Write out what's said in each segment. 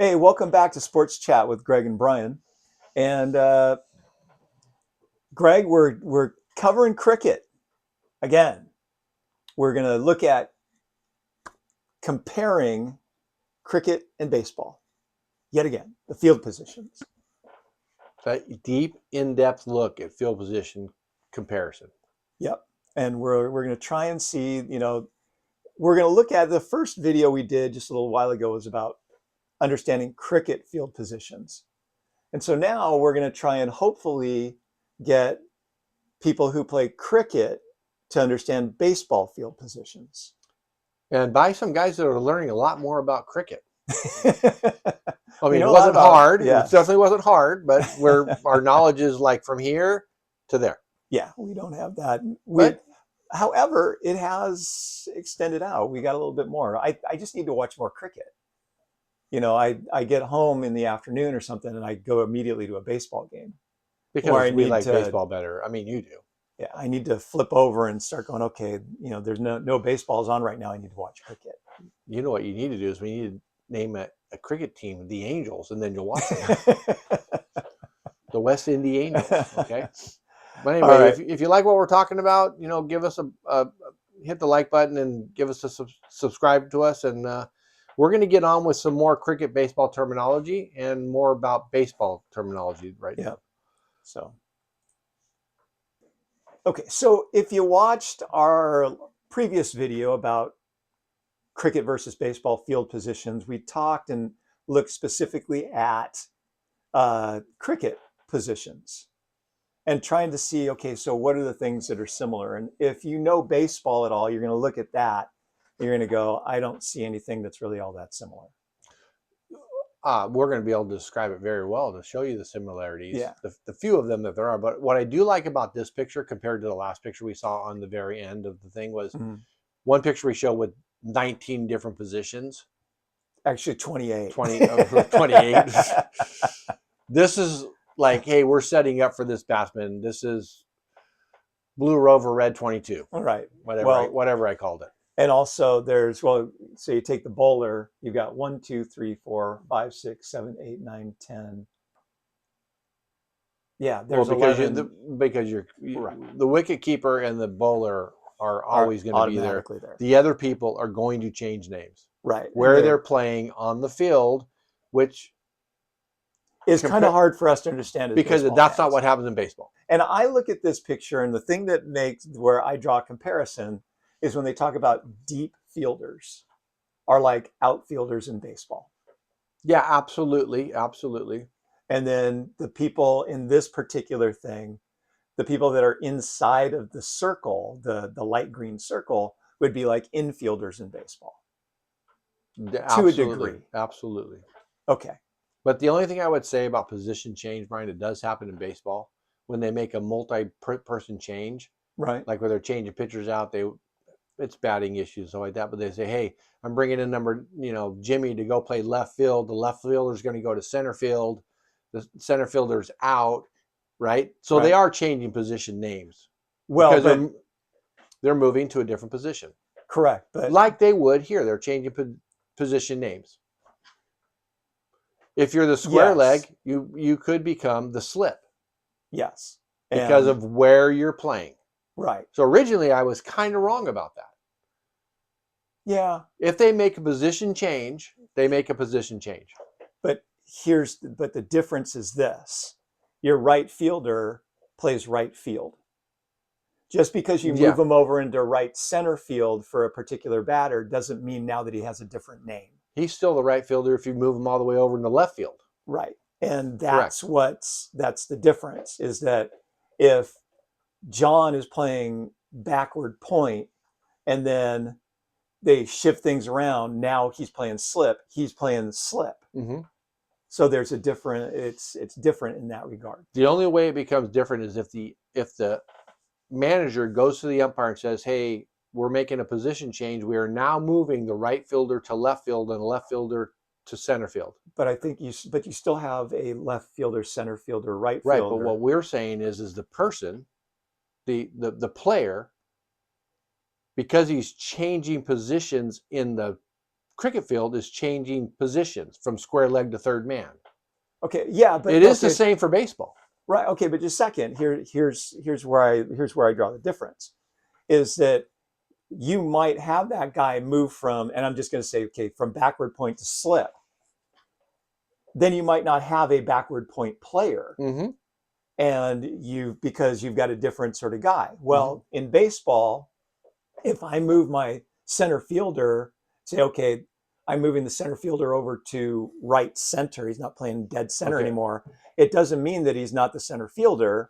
Hey, welcome back to Sports Chat with Greg and Bryan. And Greg, we're covering cricket again. We're going to look at comparing cricket and baseball yet again, the field positions. That deep, in-depth look at field position comparison. Yep. And we're going to try and see, we're going to look at the first video we did just a little while ago was about understanding cricket field positions. And so now we're going to try and hopefully get people who play cricket to understand baseball field positions. And by some guys that are learning a lot more about cricket. I mean, it wasn't hard. Yeah. It definitely wasn't hard, but our knowledge is like from here to there. Yeah, we don't have that. But However, it has extended out. We got a little bit more. I just need to watch more cricket. I get home in the afternoon or something and I go immediately to a baseball game. because we like baseball better. I mean, you do. Yeah, I need to flip over and start going, okay, there's no baseballs on right now. I need to watch cricket. You know what you need to do is we need to name a cricket team the Angels, and then you'll watch them. The West Indy Angels, okay? But anyway, right. if you like what we're talking about, give us hit the like button and give us a subscribe to us, and we're going to get on with some more cricket baseball terminology and more about baseball terminology right now. So, okay, so if you watched our previous video about cricket versus baseball field positions, we talked and looked specifically at cricket positions and trying to see, okay, so what are the things that are similar? And if you know baseball at all, you're going to look at that. You're going to go, I don't see anything that's really all that similar. We're going to be able to describe it very well to show you the similarities, yeah. the few of them that there are. But what I do like about this picture compared to the last picture we saw on the very end of the thing was one picture we show with 19 different positions. Actually, 28. 28. This is like, hey, we're setting up for this batsman. This is blue rover, red 22. All right. Whatever I called it. And also so you take the bowler, you've got 1, 2, 3, 4, 5, 6, 7, 8, 9, 10. Yeah, there's 11. Because right. The wicket keeper and the bowler are always going to be there. The other people are going to change names. Right. Where they're playing on the field, which is kind of hard for us to understand because that's not what happens in baseball. And I look at this picture, and the thing that makes where I draw a comparison is when they talk about deep fielders are like outfielders in baseball. Yeah, absolutely. Absolutely. And then the people in this particular thing, the people that are inside of the circle, the light green circle, would be like infielders in baseball. Absolutely. To a degree. Absolutely. Okay. But the only thing I would say about position change, Bryan, it does happen in baseball when they make a multi-person change. Right. Like where they're changing pitchers out, it's batting issues, stuff like that. But they say, hey, I'm bringing in Jimmy to go play left field. The left fielder is going to go to center field. The center fielder's out, right? So they are changing position names. Well, because they're moving to a different position. Correct. But like they would here, they're changing position names. If you're the square leg, you could become the slip. Yes. Because of where you're playing. Right. So originally I was kind of wrong about that. Yeah. If they make a position change, they make a position change. But the difference is this. Your right fielder plays right field. Just because you move him over into right center field for a particular batter doesn't mean now that he has a different name. He's still the right fielder if you move him all the way over into left field. Right. And that's the difference, is that if John is playing backward point and then they shift things around, now he's playing slip. Mm-hmm. So there's a different, it's different in that regard. The only way it becomes different is if the manager goes to the umpire and says, hey, we're making a position change. We are now moving the right fielder to left field and the left fielder to center field. But I think you still have a left fielder, center fielder, right fielder. Right, but what we're saying is the person, the player, because he's changing positions in the cricket field is changing positions from square leg to third man. Okay, yeah, but It is okay, the same for baseball. right. Okay, but just a second. Here's where I draw the difference. Is that you might have that guy move from, and I'm just going to say, okay, from backward point to slip. Then you might not have a backward point player, Mm-hmm. and because you've got a different sort of guy. Well, in baseball, if I move my center fielder, say, okay, I'm moving the center fielder over to right center. He's not playing dead center Okay. anymore. It doesn't mean that he's not the center fielder.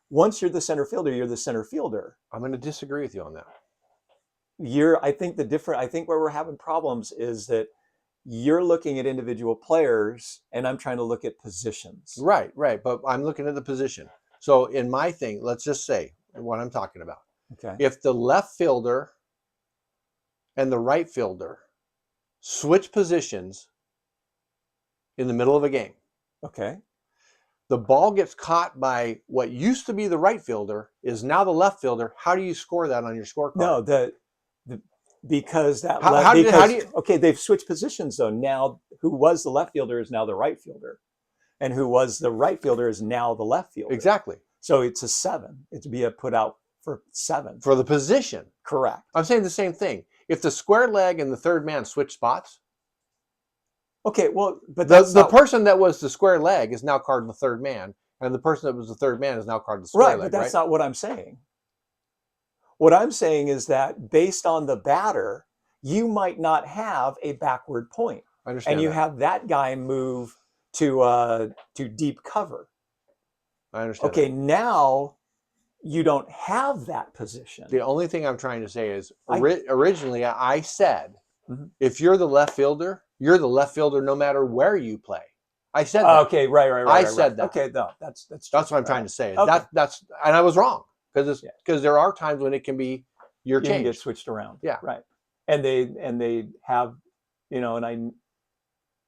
Once you're the center fielder, you're the center fielder. I'm going to disagree with you on that. I think where we're having problems is that you're looking at individual players and I'm trying to look at positions. Right. But I'm looking at the position. So in my thing, let's just say what I'm talking about. Okay. If the left fielder and the right fielder switch positions in the middle of a game, Okay. the ball gets caught by what used to be the right fielder is now the left fielder. How do you score that on your scorecard? No, because that okay, they've switched positions though. Now who was the left fielder is now the right fielder, and who was the right fielder is now the left fielder. Exactly. So it's a 7. It's be a put out for 7 for the position. Correct. I'm saying the same thing. If the square leg and the third man switch spots, okay, well, but the person that was the square leg is now carded the third man, and the person that was the third man is now carded the square leg. But that's not what I'm saying. What I'm saying is that based on the batter, you might not have a backward point. I understand. And you have that guy move to deep cover. I understand. Okay, now you don't have that position. The only thing I'm trying to say is originally I said, if you're the left fielder, you're the left fielder no matter where you play. I said that. Okay, right. I said that. Okay, no, that's what I'm trying to say. Okay. That's and I was wrong because there are times when it can be you can get switched around. Yeah, right. And they have, and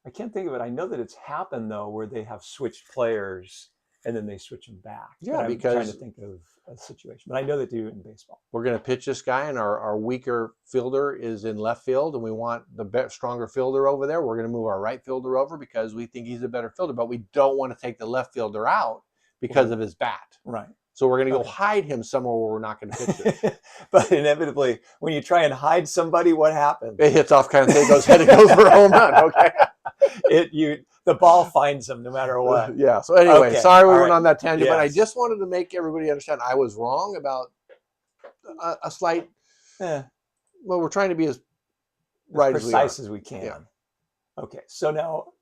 I can't think of it. I know that it's happened though where they have switched players and then they switch them back. Yeah, but I'm because trying to think of a situation, but I know they do it in baseball. We're going to pitch this guy, and our weaker fielder is in left field, and we want the stronger fielder over there. We're going to move our right fielder over because we think he's a better fielder, but we don't want to take the left fielder out because of his bat. Right. So we're going to go hide him somewhere where we're not going to pitch it. But inevitably, when you try and hide somebody, what happens? It hits off kind of thing, goes head and goes for a home run. Okay. The ball finds them no matter what. Yeah. So anyway, sorry we went on that tangent, yes. But I just wanted to make everybody understand I was wrong about a slight. Well, we're trying to be as right precise as we can. Yeah. Okay. So now,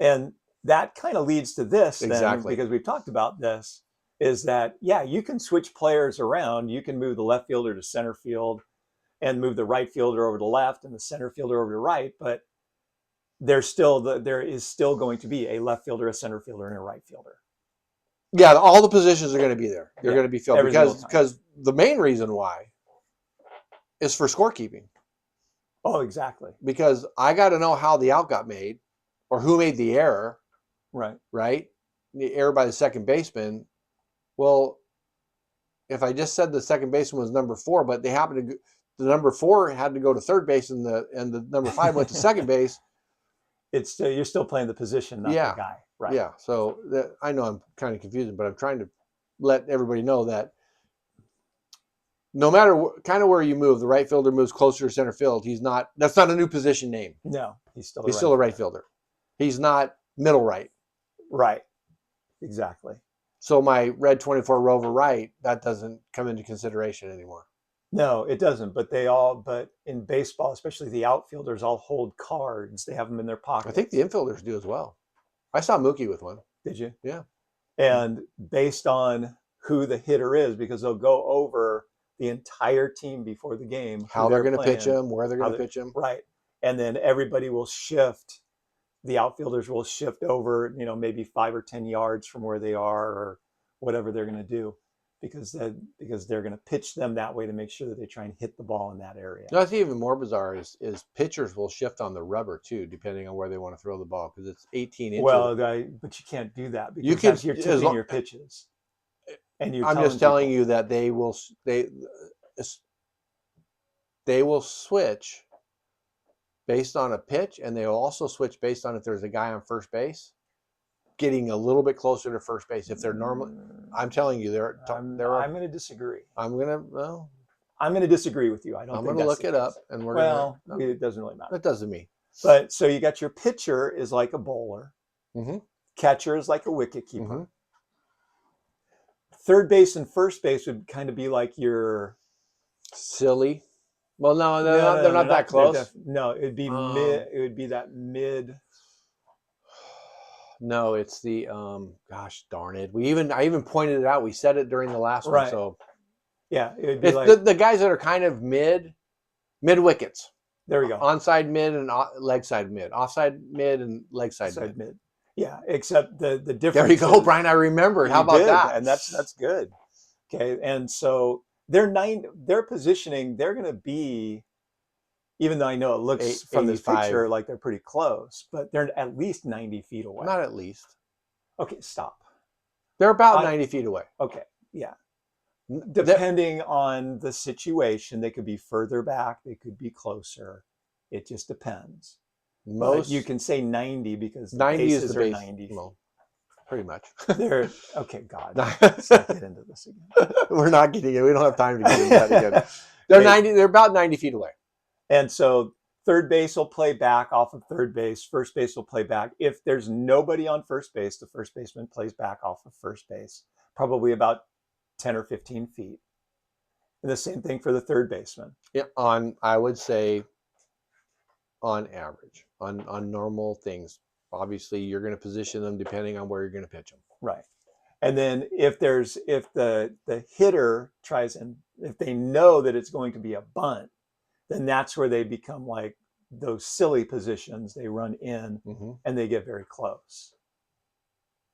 and that kind of leads to this exactly because we've talked about this. Is that you can switch players around. You can move the left fielder to center field, and move the right fielder over to left, and the center fielder over to right, but there is still going to be a left fielder, a center fielder, and a right fielder. Yeah, all the positions are going to be there. They're going to be filled because the main reason why is for scorekeeping. Oh, exactly. Because I got to know how the out got made, or who made the error. Right. Right. The error by the second baseman. Well, if I just said the second baseman was number 4, but they happened to the number 4 had to go to third base and the number 5 went to second base. You're still playing the position, not the guy. Right. Yeah. So I know I'm kind of confusing, but I'm trying to let everybody know that no matter kind of where you move, the right fielder moves closer to center field. That's not a new position name. No, he's still a right fielder. He's not middle right. Right. Exactly. So my red 24 rover right, that doesn't come into consideration anymore. No, it doesn't. But in baseball, especially the outfielders all hold cards. They have them in their pockets. I think the infielders do as well. I saw Mookie with one. Did you? Yeah. And based on who the hitter is, because they'll go over the entire team before the game. How they're going to pitch them, where they're going to pitch them. Right. And then everybody will shift. The outfielders will shift over, maybe 5 or 10 yards from where they are or whatever they're going to do because they're going to pitch them that way to make sure that they try and hit the ball in that area. No, I think even more bizarre is pitchers will shift on the rubber too, depending on where they want to throw the ball because it's 18 inches. But you can't do that because you're tipping your pitches. And I'm just telling you that they will switch based on a pitch, and they'll also switch based on if there's a guy on first base, getting a little bit closer to first base. If they're normal, I'm telling you, I'm going to disagree. I'm I'm going to disagree with you. I don't I'm think gonna that's look it up, and we're it doesn't really matter. That doesn't mean. But so you got your pitcher is like a bowler. Mm-hmm. Catcher is like a wicket keeper. Mm-hmm. Third base and first base would kind of be like your silly. Well, no, they're not that close. No, it'd be mid. It would be that mid. No, it's the gosh darn it. I even pointed it out. We said it during the last one. So yeah, it would be it's like the guys that are kind of mid wickets. There we go. Onside mid and leg side mid. Offside mid and leg side mid. Yeah, except the difference. There you go, Brian. I remembered. How about that? And that's good. Okay, and so their positioning, they're going to be, even though I know it looks from this picture like they're pretty close, but they're at least 90 feet away. Not at least. Okay, stop. They're about 90 feet away. Okay, yeah. Depending on the situation, they could be further back, they could be closer. It just depends. But you can say 90 because 90 bases is the are base. 90 feet. Well, pretty much. They're okay. God, let's not get into this again. We're not getting it. We don't have time to get into that again. They're about 90 feet away. And so third base will play back off of third base. First base will play back. If there's nobody on first base, the first baseman plays back off of first base, probably about 10 or 15 feet. And the same thing for the third baseman. Yeah, I would say on average, on normal things. Obviously, you're going to position them depending on where you're going to pitch them. Right. And then if the hitter tries, and if they know that it's going to be a bunt, then that's where they become like those silly positions. They run in and they get very close.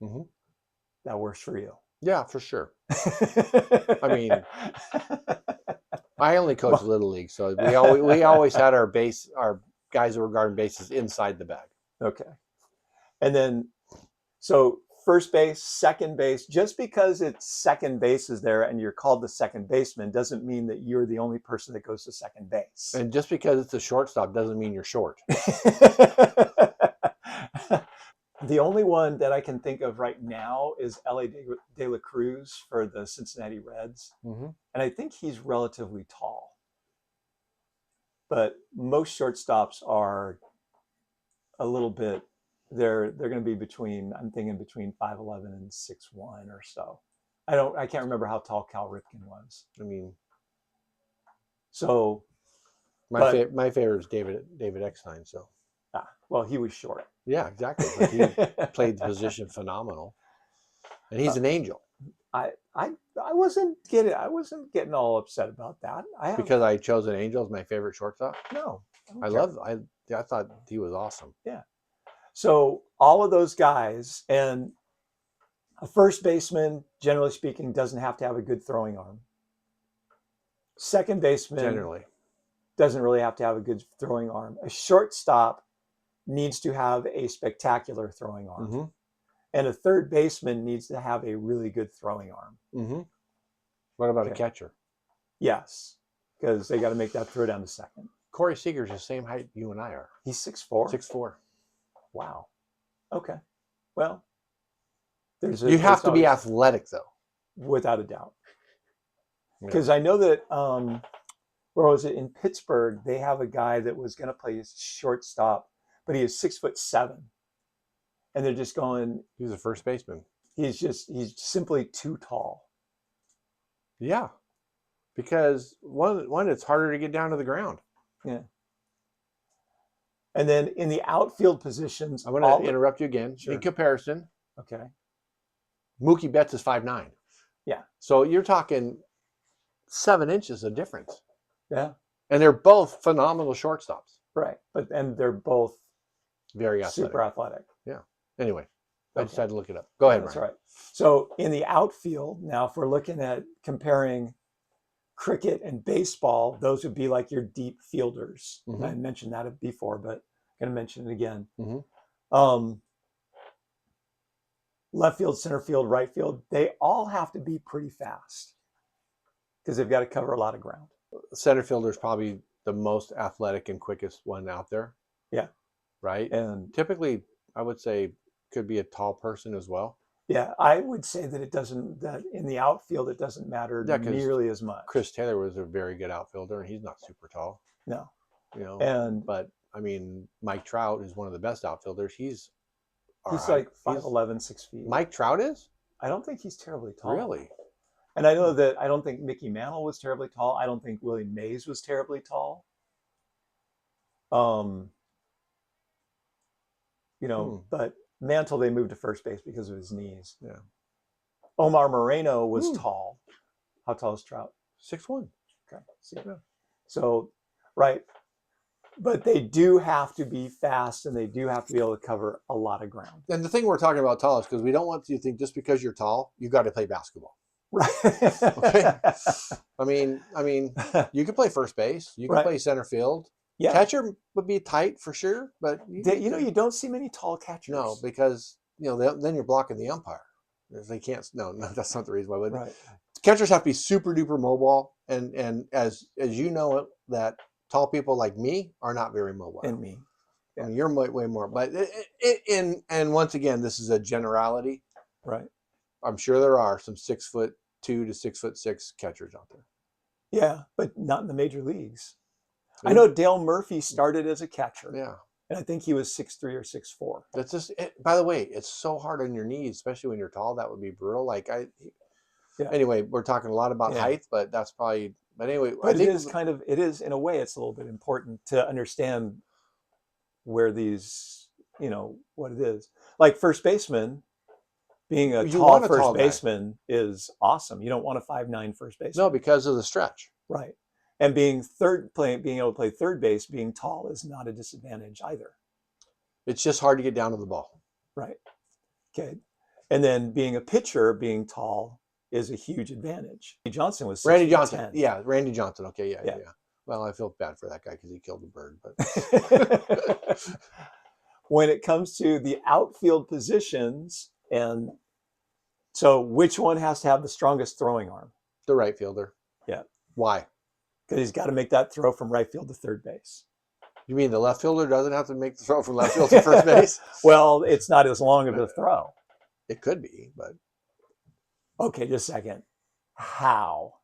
Mm-hmm. That works for you. Yeah, for sure. I mean, I only coach Little League, so we always had our guys that were guarding bases inside the bag. Okay. And then, so first base, second base, just because it's second base is there and you're called the second baseman doesn't mean that you're the only person that goes to second base. And just because it's a shortstop doesn't mean you're short. The only one that I can think of right now is L.A. De La Cruz for the Cincinnati Reds. Mm-hmm. And I think he's relatively tall. But most shortstops are a little bit, they're going to be I'm thinking between 5'11" and 6'1" or so. I can't remember how tall Cal Ripken was. I mean, so my favorite is David Eckstein. So, well, he was short. Yeah, exactly. But he played the position phenomenal, and he's an angel. I wasn't getting all upset about that. Because I chose an angel as my favorite shortstop. No, I thought he was awesome. Yeah. So all of those guys, and a first baseman, generally speaking, doesn't have to have a good throwing arm. Second baseman generally doesn't really have to have a good throwing arm. A shortstop needs to have a spectacular throwing arm. Mm-hmm. And a third baseman needs to have a really good throwing arm. Mm-hmm. What about a catcher? Yes, because they got to make that throw down to second. Corey Seager's the same height you and I are. He's 6'4". 6'4". Wow. Okay. Well, you have to be athletic, though. Without a doubt. Because I know that, where was it? In Pittsburgh, they have a guy that was going to play shortstop, but he is 6'7". And they're just going. He's a first baseman. He's simply too tall. Yeah. Because one, it's harder to get down to the ground. Yeah. And then in the outfield positions, I'm going to interrupt you again. Sure. In comparison, okay, Mookie Betts is 5'9". Yeah. So you're talking 7 inches of difference. Yeah. And they're both phenomenal shortstops. Right. And they're both very athletic. Super athletic. Yeah. Anyway, I just had to look it up. Go ahead, That's Brian. right. So in the outfield, now if we're looking at comparing cricket and baseball, those would be like your deep fielders. Mm-hmm. I mentioned that before, but I'm going to mention it again. Mm-hmm. Left field, center field, right field, they all have to be pretty fast because they've got to cover a lot of ground. Center fielder is probably the most athletic and quickest one out there. Yeah. right? And Typically, I would say could be a tall person as well. yeah, I would say that that in the outfield, it doesn't matter Yeah, because nearly as much. Chris Taylor was a very good outfielder, and he's not super tall, No. you know. And But I mean, Mike Trout is one of the best outfielders. He's all he's right. like He's 5'11", 6 feet. Mike Trout is I don't think he's terribly tall. really. And I know that I don't think Mickey Mantle was terribly tall. I don't think Willie Mays was terribly tall. Um, Hmm. but Mantle, they moved to first base because of his knees. Yeah. Omar Moreno was Hmm. tall. How tall is Trout? 6'1". Okay. See. Yeah. So, right. But they do have to be fast and they do have to be able to cover a lot of ground. And the thing we're talking about tall is because we don't want you to think just because you're tall, you got to play basketball. Right. Okay. I mean, you could play first base, you could Right. play center field. Yeah. Catcher would be tight for sure, but You don't see many tall catchers. no, because then you're blocking the umpire. They can't. No, that's not the reason why. But Right. catchers have to be super duper mobile, and as you know, that tall people like me are not very mobile. And me. I mean, you're way more. But and once again, this is a generality. Right. I'm sure there are some 6'2" to 6'6" catchers out there. Yeah, but not in the major leagues. I Ooh. know Dale Murphy started as a catcher. Yeah. And I think he was 6'3" or 6'4". That's just by the way, it's so hard on your knees, especially when you're tall. That would be brutal. Yeah. Anyway, we're talking a lot about height, but that's probably. But anyway, But it is in a way, it's a little bit important to understand where these, what it is. Like first baseman, being a You want tall a first tall guy. baseman is awesome. You don't want a 5'9" first baseman. No, because of the stretch. Right. And being able to play third base, being tall is not a disadvantage either. It's just hard to get down to the ball. Right. Okay. And then being a pitcher, being tall is a huge advantage. Johnson was 6 Randy feet Johnson. 10. Yeah, Randy Johnson. Okay, yeah. Well, I feel bad for that guy because he killed the bird. But When it comes to the outfield positions, and so which one has to have the strongest throwing arm? the right fielder. Yeah. Why? Because he's got to make that throw from right field to third base. You mean the left fielder doesn't have to make the throw from left field to first base? Well, it's not as long of a throw. It could be, but Okay, just a second. How?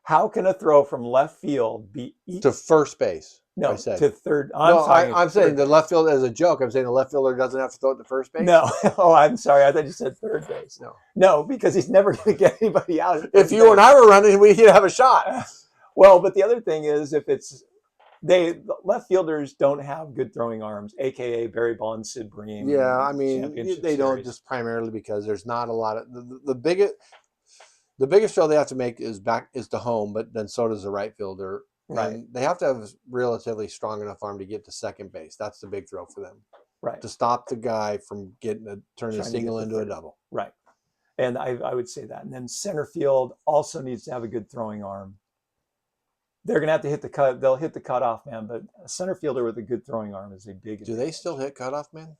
How can a throw from left field be to first base? No, I said. to third. I'm saying the left field as a joke. I'm saying the left fielder doesn't have to throw it to first base. No. Oh, I'm sorry. I thought you said third base. No, because he's never going to get anybody out. If you and I were running, we'd have a shot. Well, but the other thing is, the left fielders don't have good throwing arms, aka Barry Bonds, Sid Bream. Yeah, I mean they don't, just primarily because there's not a lot of the biggest throw they have to make is to home, but then so does the right fielder. Right. And they have to have relatively strong enough arm to get to second base. That's the big throw for them. Right. To stop the guy from turning a single into a double. Right. And I would say that. And then center field also needs to have a good throwing arm. They're going to have to hit the cut. They'll hit the cutoff man, but a center fielder with a good throwing arm is a big advantage. Do they still hit cutoff man?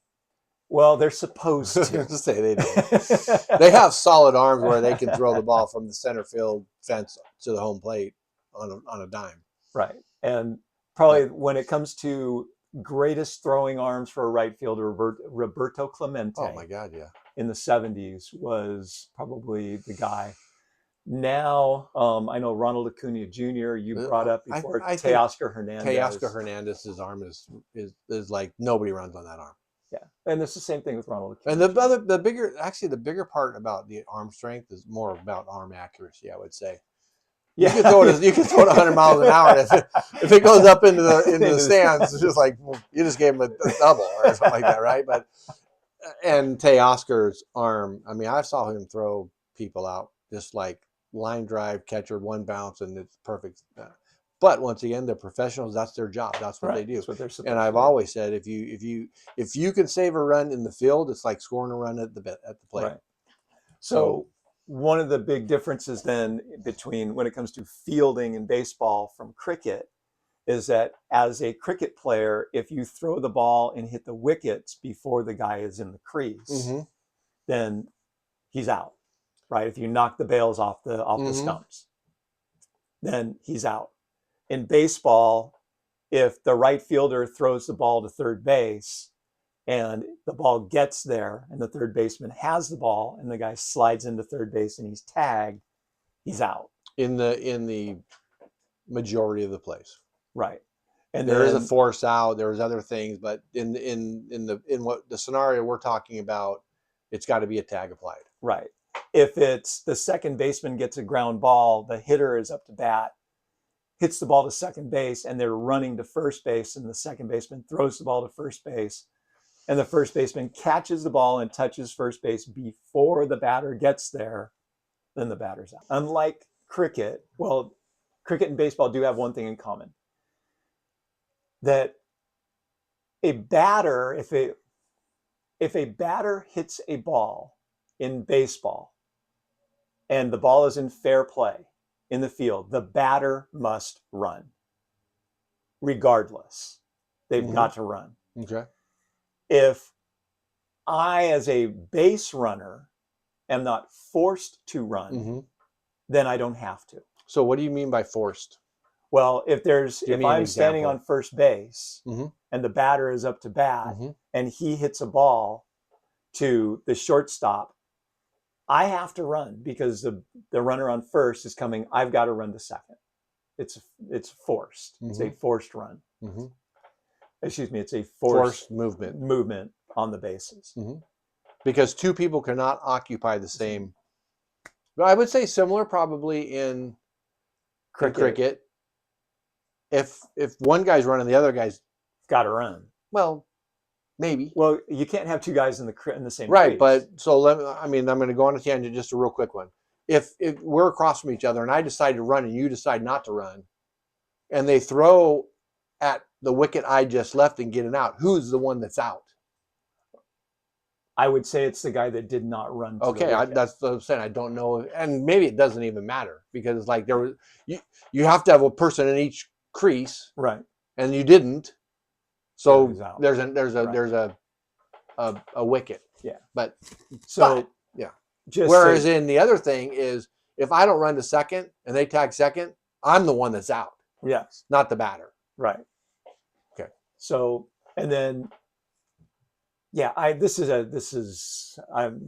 Well, they're supposed to. Just say they do. They have solid arms where they can throw the ball from the center field fence to the home plate on a dime. Right. And probably when it comes to greatest throwing arms for a right fielder, Roberto Clemente. Oh my God, yeah. In the 70s was probably the guy. Now, I know Ronald Acuna Jr. You brought up before. Teoscar Hernandez. Teoscar Hernandez's arm is like nobody runs on that arm. Yeah, and it's the same thing with Ronald Acuna. And the bigger part about the arm strength is more about arm accuracy, I would say. Yeah. You can throw it 100 miles an hour. And if it goes up into the stands, it's just like, well, you just gave him a double or something like that, right? And Teoscar's arm, I mean, I saw him throw people out just like line drive, catcher, one bounce, and it's perfect. But once again, they're professionals. That's their job. That's what they do. That's what they're supposed and I've to do. always said, if you can save a run in the field, it's like scoring a run at the plate. Right. So one of the big differences then between when it comes to fielding in baseball from cricket is that as a cricket player, if you throw the ball and hit the wickets before the guy is in the crease, then he's out, right? If you knock the bails off the stumps, then he's out. In baseball, if the right fielder throws the ball to third base and the ball gets there and the third baseman has the ball and the guy slides into third base and he's tagged, he's out. In the majority of the plays. Right. And there then, is a force out. There's other things, but in what the scenario we're talking about, it's got to be a tag applied. Right. If it's the second baseman gets a ground ball, the hitter is up to bat, hits the ball to second base, and they're running to first base, and the second baseman throws the ball to first base, and the first baseman catches the ball and touches first base before the batter gets there, then the batter's out. Unlike cricket, well, cricket and baseball do have one thing in common. That a batter, if a batter hits a ball in baseball and the ball is in fair play in the field, the batter must run. Regardless, they've got to run. Okay. If I, as a base runner, am not forced to run, then I don't have to. So what do you mean by forced? Well, if I'm standing on first base and the batter is up to bat and he hits a ball to the shortstop, I have to run because the runner on first is coming. I've got to run to second. It's forced. It's a forced run. Excuse me. It's a forced movement on the bases. Because two people cannot occupy the same. I would say similar probably in cricket. If one guy's running, the other guy's got to run. Well, maybe. Well, you can't have two guys in the same right. crease. But so I'm going to go on a tangent, just a real quick one. If we're across from each other and I decide to run and you decide not to run, and they throw at the wicket I just left and get it out, who's the one that's out? I would say it's the guy that did not run. Okay, that's what I'm saying. I don't know, and maybe it doesn't even matter because it's like you have to have a person in each crease, right? And you didn't, so there's a wicket. Yeah, but yeah. Whereas in the other thing is if I don't run to second and they tag second, I'm the one that's out. Yes, not the batter. Right. Okay. So and then. Yeah, I'm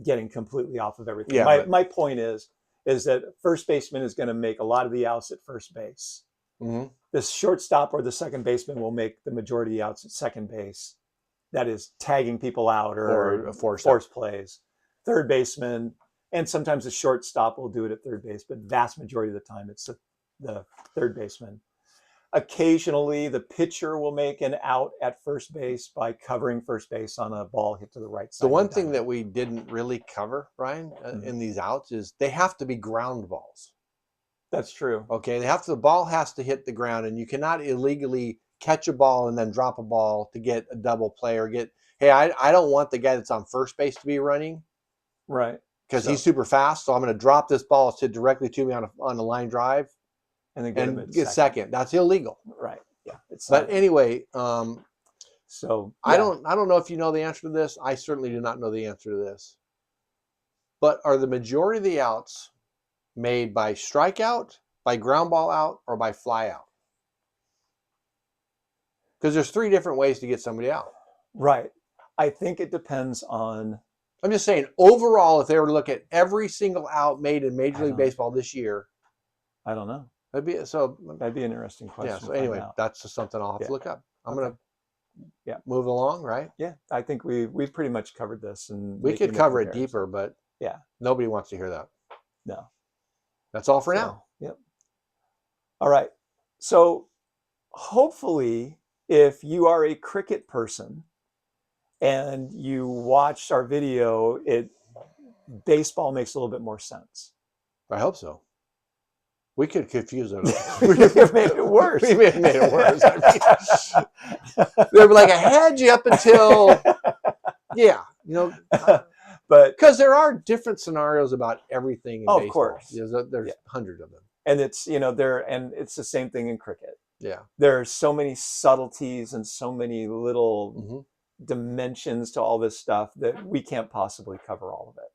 getting completely off of everything. Yeah, my point is that first baseman is going to make a lot of the outs at first base. The shortstop or the second baseman will make the majority of the outs at second base. That is tagging people out or force plays. Third baseman, and sometimes the shortstop will do it at third base, but vast majority of the time it's the third baseman. Occasionally, the pitcher will make an out at first base by covering first base on a ball hit to the right side. The one thing that we didn't really cover, Brian, in these outs is they have to be ground balls. That's true. Okay, the ball has to hit the ground, and you cannot illegally catch a ball and then drop a ball to get a double play or hey, I don't want the guy that's on first base to be running. Right. Because he's super fast, so I'm going to drop this ball directly to me on a line drive. And then get second. That's illegal. Right. Yeah. But anyway, so yeah. I don't know if you know the answer to this. I certainly do not know the answer to this. But are the majority of the outs made by strikeout, by ground ball out, or by fly out? Because there's 3 different ways to get somebody out. Right. I think it depends on. I'm just saying, overall, if they were to look at every single out made in Major League Baseball this year, I don't know. That'd be an interesting question. Yeah. So anyway, that's just something I'll have to look up. I'm gonna move along, right? Yeah. I think we've pretty much covered this, and we could cover it deeper, but nobody wants to hear that. No. That's all for now. Yep. All right. So hopefully, if you are a cricket person and you watched our video, baseball makes a little bit more sense. I hope so. We could confuse it. We could have made it worse. We may have made it worse. They were like, I had you up until, but because there are different scenarios about everything in baseball. Of course. There's hundreds of them. And it's, it's the same thing in cricket. Yeah. There are so many subtleties and so many little dimensions to all this stuff that we can't possibly cover all of it.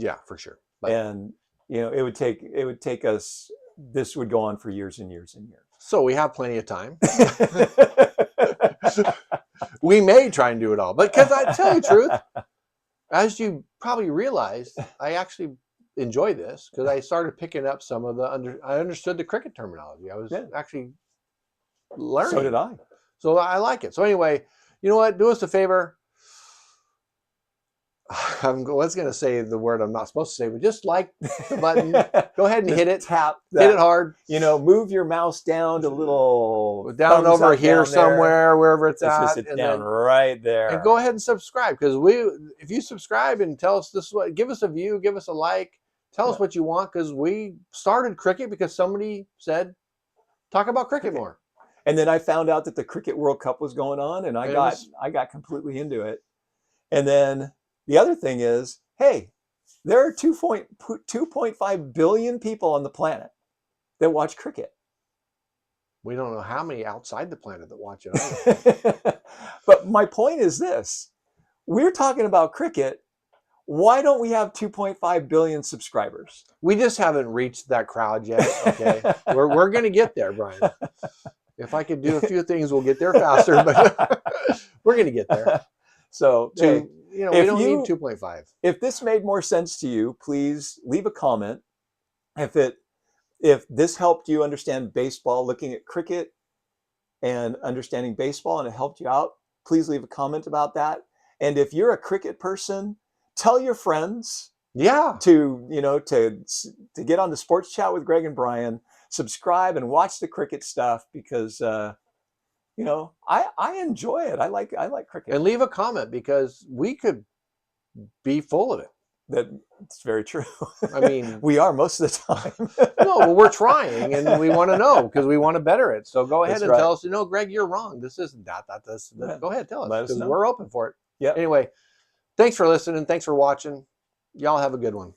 Yeah, for sure. And, it would take us, this would go on for years and years and years. So we have plenty of time. We may try and do it all, but because I tell you the truth, as you probably realized, I actually enjoy this because I started picking up some of I understood the cricket terminology. I was actually learning. So did I. So I like it. So anyway, you know what? Do us a favor. I was going to say the word I'm not supposed to say, but just like the button. Go ahead and Just hit it. Tap that. Hit it hard. You know, move your mouse down to little down over here somewhere, wherever it's at. at. Just down right there. And go ahead and subscribe because if you subscribe and tell us this is what, give us a view, give us a like, tell us what you want because we started cricket because somebody said, talk about cricket more. And then I found out that the Cricket World Cup was going on, and I got completely into it. And then the other thing is, hey, there are 2.5 billion people on the planet that watch cricket. We don't know how many outside the planet that watch it. But my point is this. We're talking about cricket. Why don't we have 2.5 billion subscribers? We just haven't reached that crowd yet. Okay, we're going to get there, Brian. If I could do a few things, we'll get there faster. But we're going to get there. So, we don't need 2.5. If this made more sense to you, please leave a comment. If this helped you understand baseball, looking at cricket and understanding baseball, and it helped you out, please leave a comment about that. And if you're a cricket person, tell your friends. To get on the Sports Chat with Greg and Brian, subscribe and watch the cricket stuff because I enjoy it. I like cricket. And leave a comment because we could be full of it. That's very true. I mean, we are most of the time. No, well, we're trying and we want to know because we want to better it. So go ahead and tell us, Greg, you're wrong. This isn't that. Yeah. Go ahead, tell us because we're open for it. Yeah. Anyway, thanks for listening. Thanks for watching. Y'all have a good one.